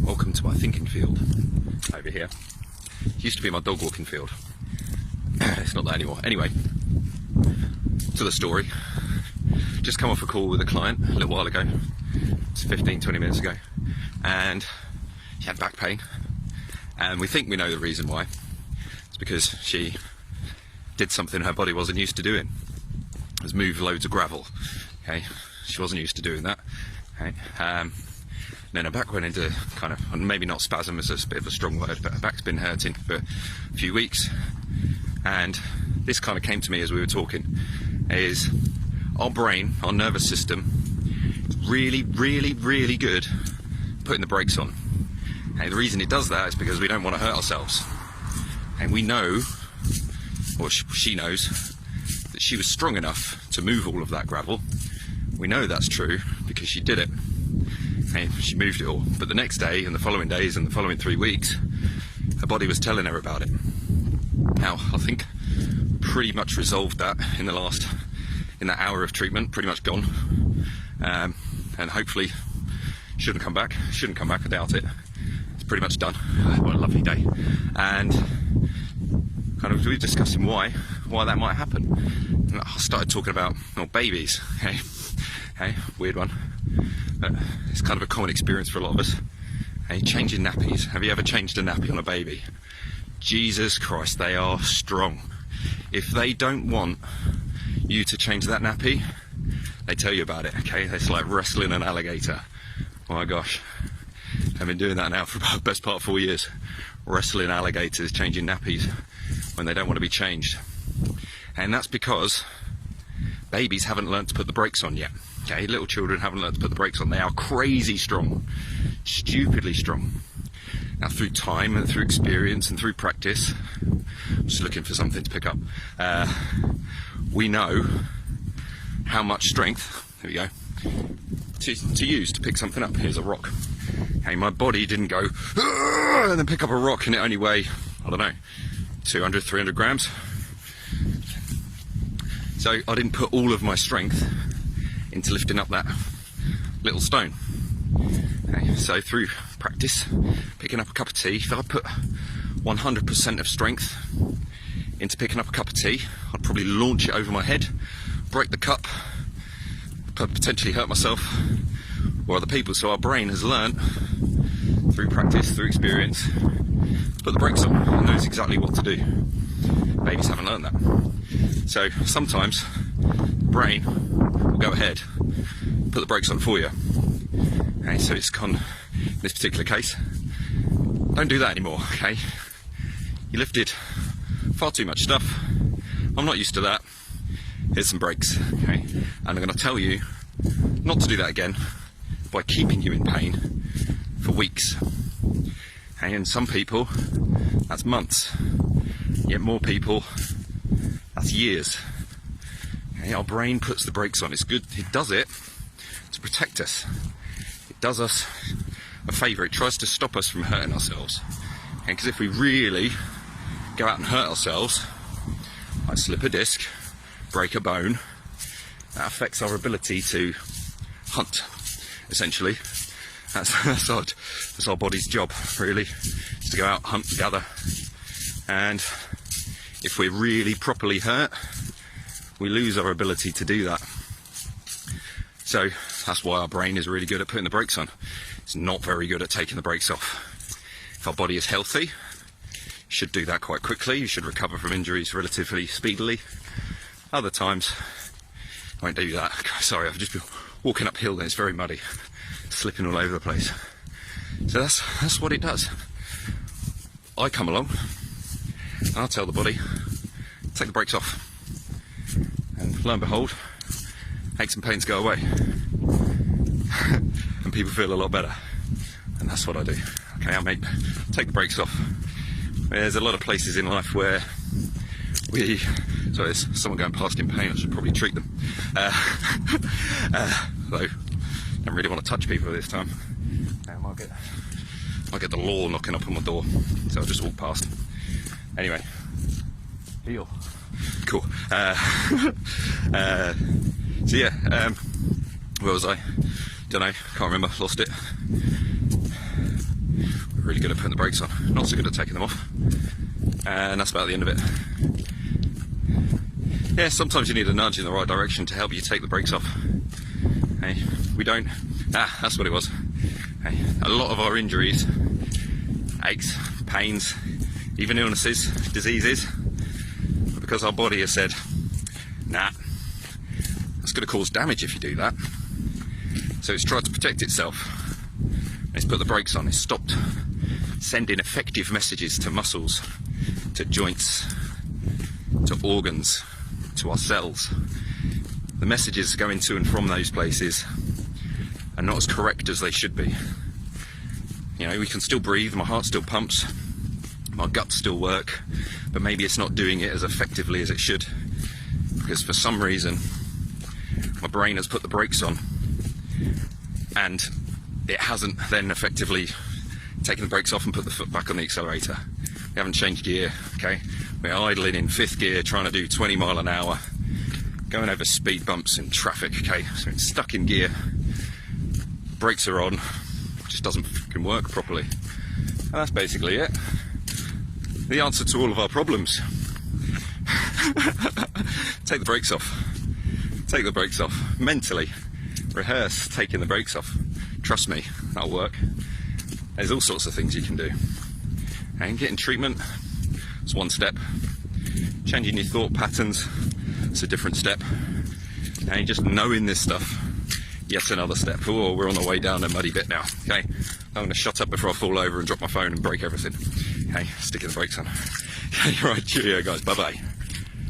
Welcome to my thinking field over here. It used to be my dog walking field. It's not that anymore. Anyway, to the story. Just come off a call with a client a little while ago. It's 15-20 minutes ago. And she had back pain. And we think we know the reason why. It's because she did something her body wasn't used to doing. It was move loads of gravel. Okay, she wasn't used to doing that. Okay. Then her back went into kind of, and maybe not spasm is a bit of a strong word, but her back's been hurting for a few weeks. And this kind of came to me as we were talking, is our brain, our nervous system, really good putting the brakes on. And the reason it does that is because we don't want to hurt ourselves. And we know, or she knows, that she was strong enough to move all of that gravel. We know that's true because she did it. And she moved it all. But the next day and the following days and the following 3 weeks, her body was telling her about it. Now, I think pretty much resolved that in that hour of treatment, pretty much gone. And hopefully shouldn't come back, I doubt it. It's pretty much done. What a lovely day. And kind of we were discussing why that might happen. And I started talking about babies. Okay, weird one. It's kind of a common experience for a lot of us. Hey, changing nappies. Have you ever changed a nappy on a baby? Jesus Christ, they are strong. If they don't want you to change that nappy, they tell you about it, okay? It's like wrestling an alligator. Oh my gosh. I've been doing that now for about the best part of 4 years. Wrestling alligators, changing nappies when they don't want to be changed. And that's because babies haven't learned to put the brakes on yet. Okay, little children haven't learned to put the brakes on. They are crazy strong, stupidly strong. Now, through time and through experience and through practice, I'm just looking for something to pick up. We know how much strength, there we go, to use to pick something up. Here's a rock. Okay, my body didn't go and then pick up a rock and it only weigh, I don't know, 200, 300 grams. So I didn't put all of my strength into lifting up that little stone. Okay, so through practice, picking up a cup of tea, if I put 100% of strength into picking up a cup of tea, I'd probably launch it over my head, break the cup, potentially hurt myself or other people. So our brain has learnt through practice, through experience, to put the brakes on and knows exactly what to do. Babies haven't learned that. So sometimes the brain will go ahead, put the brakes on for you. Okay, so it's in this particular case, don't do that anymore, okay? You lifted far too much stuff. I'm not used to that. Here's some brakes, okay? And I'm going to tell you not to do that again by keeping you in pain for weeks. Okay, and some people, that's months. Yet more people, that's years. Okay, our brain puts the brakes on. It's good. It does it to protect us. It does us a favour. It tries to stop us from hurting ourselves. Because if we really go out and hurt ourselves, like slip a disc, break a bone, that affects our ability to hunt, essentially. That's our body's job, really, is to go out, hunt, gather. And if we're really properly hurt, we lose our ability to do that. So that's why our brain is really good at putting the brakes on. It's not very good at taking the brakes off. If our body is healthy, you should do that quite quickly. You should recover from injuries relatively speedily. Other times, I won't do that. Sorry, I've just been walking uphill and it's very muddy, slipping all over the place. So that's what it does. I come along and I'll tell the body, take the brakes off. And lo and behold, aches and pains go away. And people feel a lot better. And that's what I do. Okay, take the brakes off. There's a lot of places in life where sorry, there's someone going past in pain, I should probably treat them. Though, I don't really want to touch people this time. I'll get the law knocking up on my door, so I'll just walk past. Anyway, deal. Cool. So yeah, where was I? Don't know, can't remember, lost it. Really good at putting the brakes on, not so good at taking them off. And that's about the end of it. Yeah, sometimes you need a nudge in the right direction to help you take the brakes off. Hey, we don't. That's what it was. Hey, a lot of our injuries, aches, pains, even illnesses, diseases, are because our body has said, nah, that's going to cause damage if you do that. So it's tried to protect itself. It's put the brakes on. It's stopped sending effective messages to muscles, to joints, to organs, to our cells. The messages going to and from those places are not as correct as they should be. You know, we can still breathe, my heart still pumps, my guts still work, but maybe it's not doing it as effectively as it should, because for some reason my brain has put the brakes on and it hasn't then effectively taken the brakes off and put the foot back on the accelerator. We haven't changed gear, okay? We're idling in 5th gear, trying to do 20 mile an hour, going over speed bumps in traffic, okay? So it's stuck in gear, brakes are on, just doesn't fucking work properly. And that's basically it. The answer to all of our problems. Take the brakes off. Take the brakes off. Mentally. Rehearse taking the brakes off. Trust me, that'll work. There's all sorts of things you can do. And getting treatment, it's one step. Changing your thought patterns, it's a different step. And just knowing this stuff, yet another step. Oh, we're on the way down a muddy bit now. Okay, I'm going to shut up before I fall over and drop my phone and break everything. Okay, sticking the brakes on. Okay, right, cheerio guys, bye bye.